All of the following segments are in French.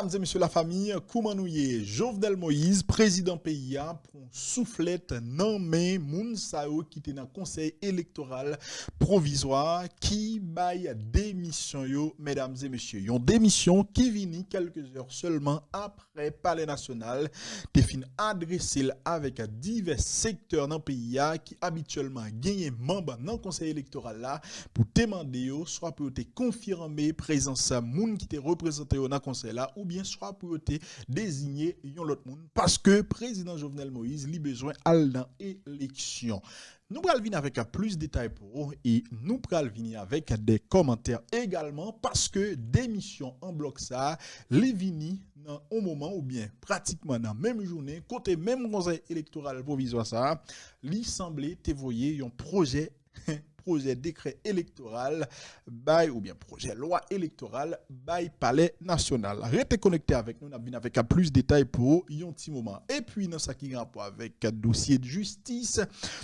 Mesdames et messieurs la famille, Koumanouye, Jovenel Moïse, président PIA, pour soufflette nommé Moun Sao qui était dans le conseil électoral provisoire qui baille démission yo, mesdames et messieurs. Une démission qui vient quelques heures seulement après Palais National, te fin adressé avec divers secteurs dans le PIA qui habituellement gagnent membres dans le conseil électoral là pour demander yo, soit pour te confirmer présence moun qui te représenté dans le conseil là ou bien soit pour te désigner yon l'autre monde parce que président Jovenel Moïse li besoin al dans élection. Nous pral venir avec plus de détails pour vous et nous pral venir avec des commentaires également parce que démission en bloc ça les vini dans un moment ou bien pratiquement dans la même journée côté même conseil électoral provisoire ça li semblait te voyer un projet décret électoral by ou bien projet loi électoral by Palais National. Restez connecté avec nous, nous avec plus de détails pour un petit moment. Et puis dans ça qui a rapport avec dossier de justice,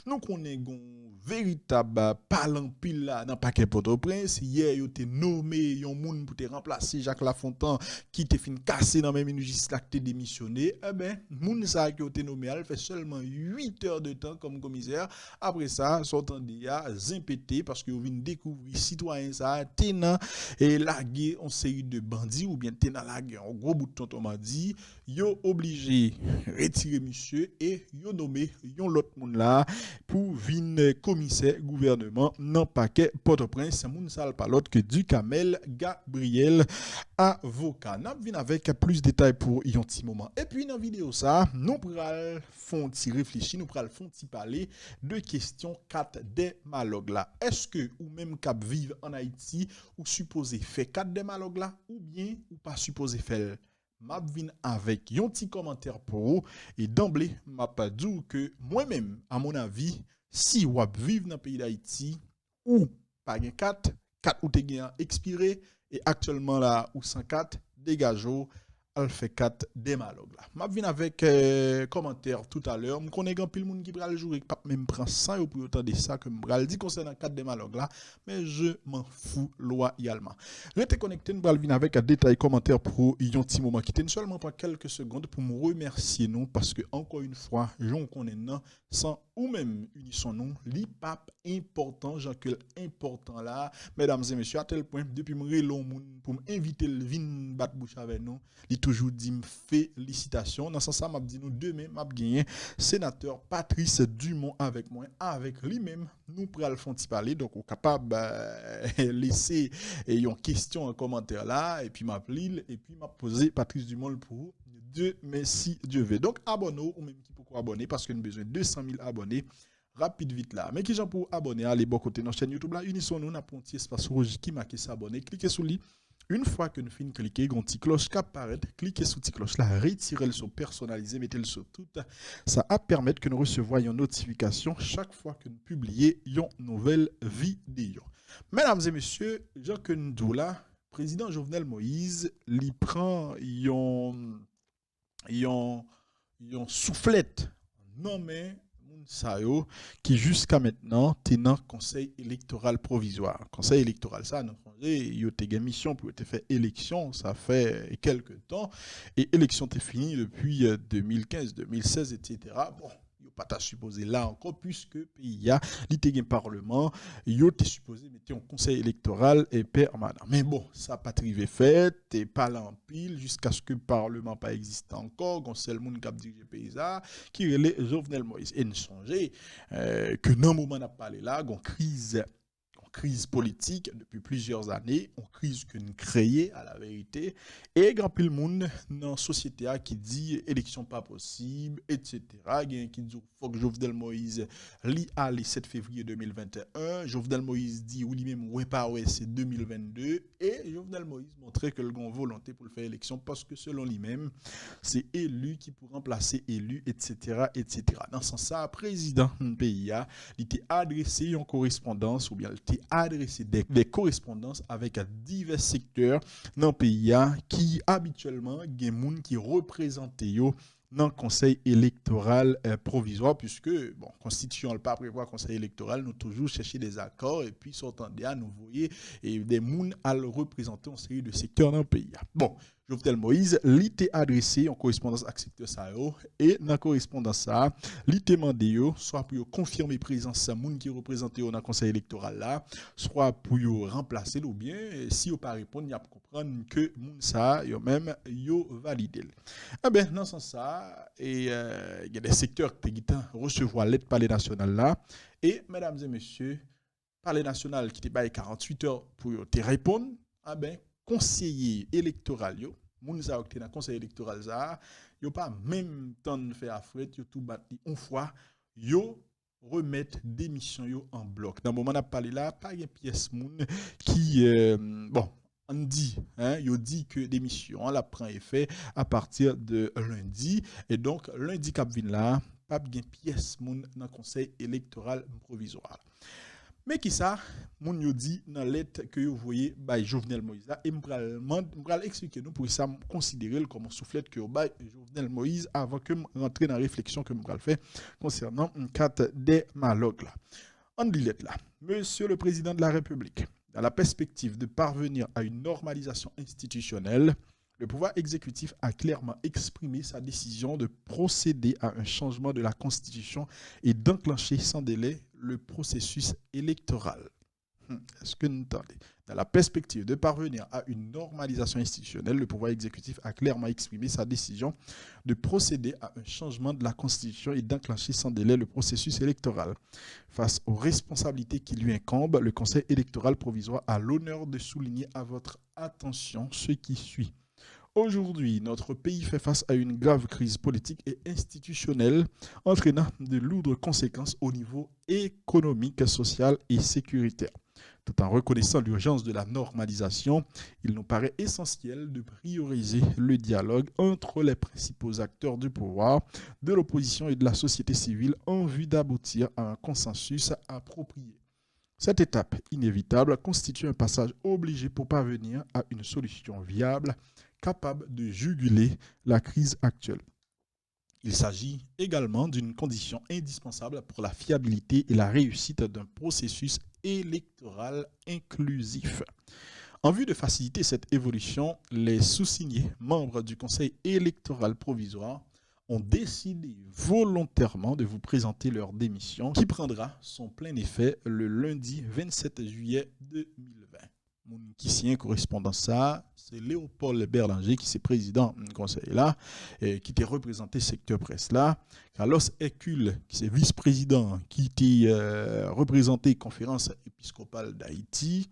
nous connaissons véritable palampil là dans paquet Port-au-Prince. Hier il été nommé un monde pour te remplacer Jacques Lafontaine qui te fin cassé dans même justice là qui démissionné. Eh ben monde ça qui été nommé elle fait seulement 8 heures de temps comme commissaire. Après ça sortant dia pété parce que vous venez découvrir citoyen ça tenant et laguer en série de bandits ou bien tenant laguer en gros bout de tonton m'a dit yo obligé retirer monsieur et yo nommé yon l'autre monde là pour venir commissaire gouvernement non paquet Port-au-Prince moun ça pas l'autre que Ducamel Gabriel avocat. N'a vinn avec plus de détails pour yon petit moment et puis dans vidéo ça nous pral font ti réfléchir nous pral font ti parler de question 4 des malog là. Est-ce que ou même cap vivre en Haïti ou supposé faire 4 des malog là ou bien ou pas supposé faire? M'a vinn avec un petit commentaire pour vous et d'emblée m'a pas dit que moi-même à mon avis si ou vivre dans le pays d'Haïti ou pas gen 4 ou te gen expiré et actuellement là ou 104 dégageau al fait 4 des malog là. M'a vinn avec commentaire tout à l'heure, me connais grand pile monde qui pral jouer pas même prend 100 ou pour autant de ça que me pral dit concernant 4 des malog là, mais je m'en fous loyalement. Restez connecté, nous pral venir avec un détail commentaire pour yon petit moment qui était seulement pas quelques secondes pour me remercier nous parce que encore une fois, j'on connais non sans ou même unissons nous, li pape important, Jean que important là, mesdames et messieurs, à tel point depuis me relon moun pour m'inviter le vin battre bouche avec nous, li toujours dit me félicitations. Dans ce sens, m'a dit nous demain m'a gagné sénateur Patrice Dumont avec moi, avec lui-même nous pral font parler donc on capable laisser une question en commentaire là et puis m'appeler et puis m'a posé Patrice Dumont pour Dieu merci Dieu veut. Donc abonnez-vous ou même qui pourquoi abonner parce que nous besoin de 200 000 abonnés rapide vite là. Mais qui j'en pour abonner allez bon côté dans chaîne YouTube là unissons-nous n'a pas un petit espace rouge qui marque s'abonner, cliquez sur lui. Une fois que nous finissons de cliquer, une petite cloche qui apparaît, cliquez sur cette cloche là, retirez le son personnalisé, mettez le sur tout. Ça va permettre que nous recevions une notification chaque fois que nous publions une nouvelle vidéo. Mesdames et messieurs, Jean que nous là, président Jovenel Moïse, il prend une soufflette nommé Sao qui jusqu'à maintenant tenant conseil électoral provisoire. Conseil électoral ça nous il y a une mission pour faire élection, ça fait quelques temps et élection est finie depuis 2015, 2016 etc. Bon, pas ta supposé là encore puisque pays y a un parlement yo t'es supposé mettre un conseil électoral et permanent mais bon ça pas trivé fait t'es pas là en pile jusqu'à ce que le parlement pas existe encore gon seul monde qui dirige pays ça qui relait Jovenel Moïse et nous songer que dans moment n'a parlé là gon crise politique depuis plusieurs années, une crise que nous créons à la vérité, et grand pile monde dans la société qui dit élection pas possible, etc. Qui dit faut que Jovenel Moïse li a le 7 février 2021, Jovenel Moïse dit ou lui-même ouais pas ouais c'est 2022, et Jovenel Moïse montrait que le gon volonté pour le faire élection parce que selon lui-même c'est élu qui pour remplacer élu, etc. etc. Dans ce sens ça, président pays a il était adressé en correspondance ou bien il adresser des correspondances avec divers secteurs dans le pays qui habituellement gen moun qui représentent yo dans le conseil électoral provisoire puisque bon constitution le pas prévoir conseil électoral nous toujours chercher des accords et puis s'entendre à nous voyez et des moun à le représenter en série de secteurs dans le pays. Bon, Jovenel Moïse, li te adressé en correspondance avec secteur ça et dans correspondance ça, li te mandé yo soit pour confirmer présence moun qui représenté dans le conseil électoral là, soit pour remplacer ou bien si yo pas répondre, y a comprendre que moun ça yo même yo validé. Eh ben dans ce sens ça et il y a des secteurs qui recevoir l'aide palais national là et mesdames et messieurs, palais national qui te bail 48 heures pour te répondre, ah ben conseiller électoral yo moun sa qui dans conseil électoral ça yo pas même temps de faire affrette yo tout battre une fois yo remettre démission yo en bloc dans moment n'a parlé là pas une pièce moun qui bon on dit yo dit que démission la prend effet à partir de lundi et donc lundi cap vinn là pas bien pièce moun dans conseil électoral provisoire. Mais qui ça, moun yo dit dans lettre que vous voyez by Jovenel Moïse là et m'pral expliquer nous pour ça considérer comme soufflette que by Jovenel Moïse avant que rentrer dans la réflexion que m'pral faire concernant une carte des malog là. On dit lettre là. Monsieur le président de la République, dans la perspective de parvenir à une normalisation institutionnelle, le pouvoir exécutif a clairement exprimé sa décision de procéder à un changement de la Constitution et d'enclencher sans délai le processus électoral. Est-ce que nous entendez? Dans la perspective de parvenir à une normalisation institutionnelle, le pouvoir exécutif a clairement exprimé sa décision de procéder à un changement de la Constitution et d'enclencher sans délai le processus électoral. Face aux responsabilités qui lui incombent, le Conseil électoral provisoire a l'honneur de souligner à votre attention ce qui suit. Aujourd'hui, notre pays fait face à une grave crise politique et institutionnelle entraînant de lourdes conséquences au niveau économique, social et sécuritaire. Tout en reconnaissant l'urgence de la normalisation, il nous paraît essentiel de prioriser le dialogue entre les principaux acteurs du pouvoir, de l'opposition et de la société civile en vue d'aboutir à un consensus approprié. Cette étape inévitable constitue un passage obligé pour parvenir à une solution viable capable de juguler la crise actuelle. Il s'agit également d'une condition indispensable pour la fiabilité et la réussite d'un processus électoral inclusif. En vue de faciliter cette évolution, les sous-signés membres du Conseil électoral provisoire ont décidé volontairement de vous présenter leur démission qui prendra son plein effet le lundi 27 juillet 2020. Mon qui signe correspondant ça, c'est Léopold Berlanger qui est président du conseil là, et qui était représenté secteur presse là. Carlos Hercule qui est vice-président, qui était représenté conférence épiscopale d'Haïti.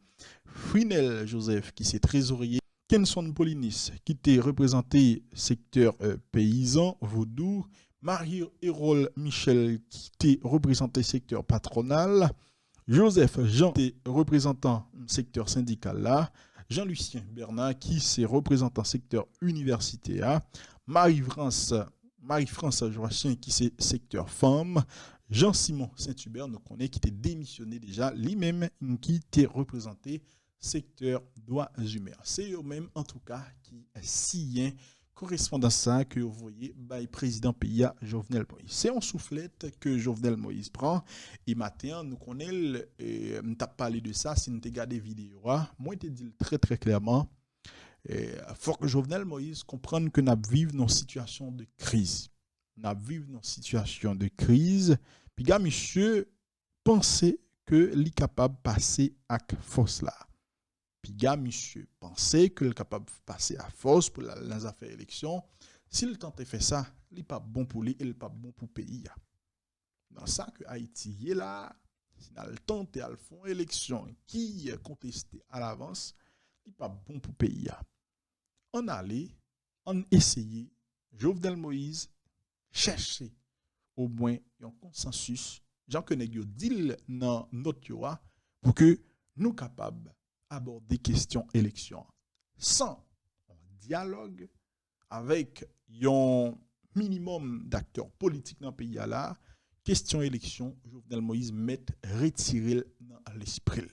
Frinel Joseph qui est trésorier. Kenson Polinis qui était représenté secteur paysan, vaudou. Marie-Hérole Michel qui était représenté secteur patronal. Joseph Jean, représentant secteur syndical là, Jean-Lucien Bernard, qui est représentant secteur universitaire, Marie-France Joachim, qui est secteur femme, Jean-Simon Saint-Hubert, nous connaissons, qui était démissionné déjà, lui-même, qui était représenté secteur droits humains. C'est eux-mêmes, en tout cas, qui signent correspondant à ça que vous voyez by président pays Jovenel Moïse. C'est en soufflette que Jovenel Moïse prend et matin nous connaissons nous t'a parlé de ça si nous te regardé vidéo moi te dit très très clairement faut que Jovenel Moïse comprenne que nous vivons dans une situation de crise. Nous vivons dans une situation de crise puis gars monsieur pensait que li capable passer avec force là. Puis gars monsieur pensait que est capable de passer à force pour les affaires élections. S'il tente de faire ça, il n'est pas bon pour lui, il n'est pas bon pour le pays. Dans ça que Haïti est là, s'il a le temps de faire une élection qui est contestée à l'avance, il n'est pas bon pour le pays. On allait, on essayait, Jovenel Moïse chercher au moins un consensus, Jean que nous dit dans notre pour que nous capables aborder questions élections sans dialogue avec un minimum d'acteurs politiques dans le pays là, question élection, Jovenel Moïse met retirer dans l'esprit.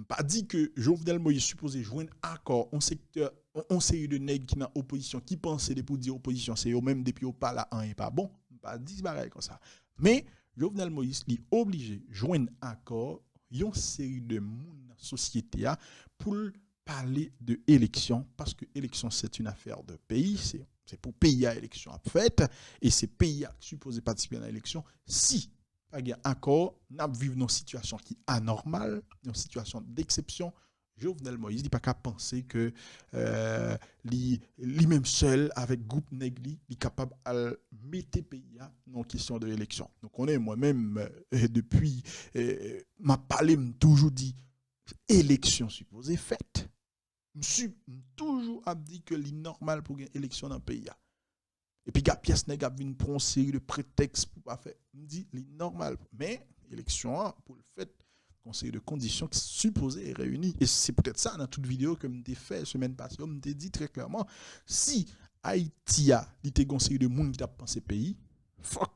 Pas dit que Jovenel Moïse supposé joindre accord un secteur on série de nègres qui dans opposition qui pensaient pour dire opposition c'est eux même depuis au pas là un pas bon, pas dit pareil comme ça. Mais Jovenel Moïse est obligé joindre accord une série de monde société pour parler de élection parce que élection c'est une affaire de pays, c'est pour pays à élection à fait et c'est pays à supposé participer à l'élection si pas un accord, n'a vivre dans une situation qui est anormale, dans une situation d'exception. Jovenel Moïse dit pas qu'à penser que lui-même seul avec groupe négli est capable de mettre pays en question de l'élection. Donc on est moi-même depuis m'a parlé m'a toujours dit élection supposée faite. Je suis toujours dit que c'est normal pour une élection dans le pays. Et puis, il y a pièce nèg vinn prendre une série de prétextes pour pas faire. Me dit c'est normal, mais élection pour le fait conseil de conditions qui supposées être réunies. Et c'est peut-être ça dans toute vidéo que me fait semaine passée, me dit très clairement si Haïti a dit conseil de monde qui t'a pensé pays, faut